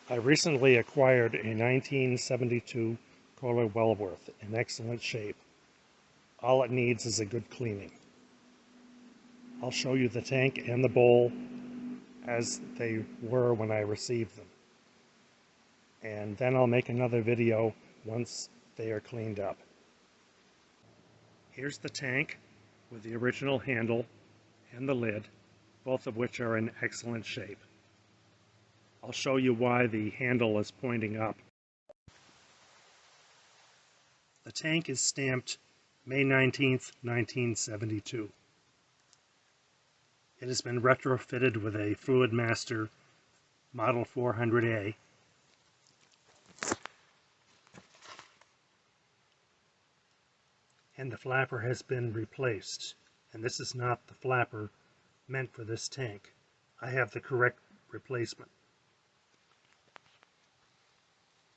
I recently acquired a 1972 Kohler Wellworth in excellent shape. All it needs is a good cleaning. I'll show you the tank and the bowl as they were when I received them. And then I'll make another video once they are cleaned up. Here's the tank with the original handle and the lid, both of which are in excellent shape. I'll show you why the handle is pointing up. The tank is stamped May 19th, 1972. It has been retrofitted with a Fluidmaster Model 400A. And the flapper has been replaced. And this is not the flapper meant for this tank. I have the correct replacement.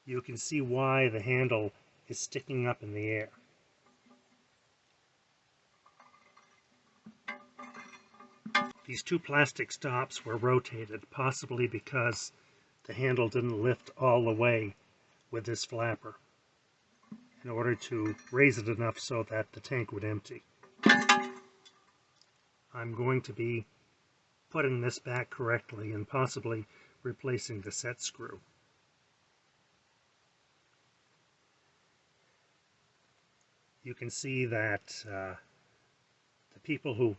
You can see why the handle is sticking up in the air. These two plastic stops were rotated, possibly because the handle didn't lift all the way with this flapper, in order to raise it enough so that the tank would empty. I'm going to be putting this back correctly and possibly replacing the set screw. You can see that the people who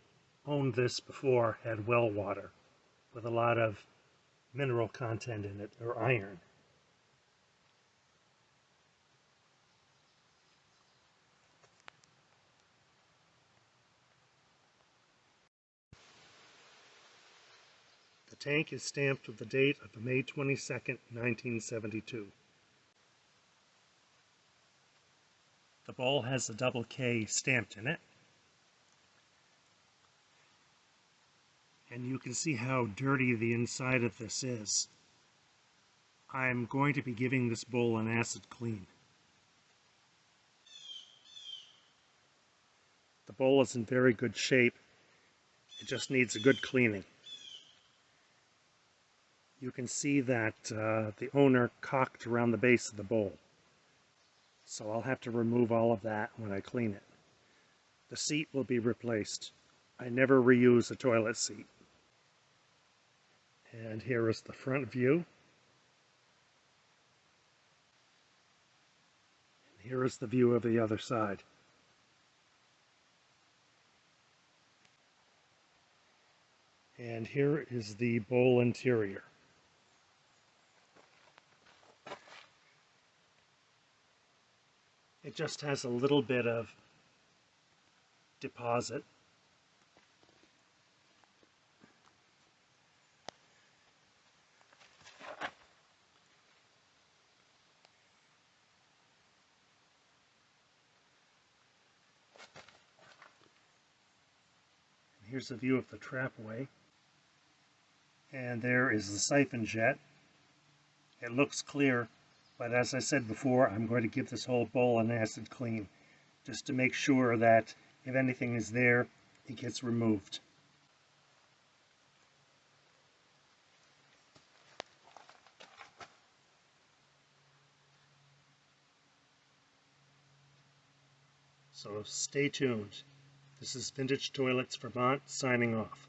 owned this before had well water with a lot of mineral content in it, or iron. The tank is stamped with the date of May 22nd, 1972. The bowl has a double K stamped in it. And you can see how dirty the inside of this is. I'm going to be giving this bowl an acid clean. The bowl is in very good shape. It just needs a good cleaning. You can see that the owner caulked around the base of the bowl. So I'll have to remove all of that when I clean it. The seat will be replaced. I never reuse a toilet seat. And here is the front view. And here is the view of the other side. And here is the bowl interior. It just has a little bit of deposit. Here's a view of the trapway. And there is the siphon jet. It looks clear, but as I said before, I'm going to give this whole bowl an acid clean, just to make sure that if anything is there, it gets removed. So stay tuned. This is Vintage Toilets Vermont signing off.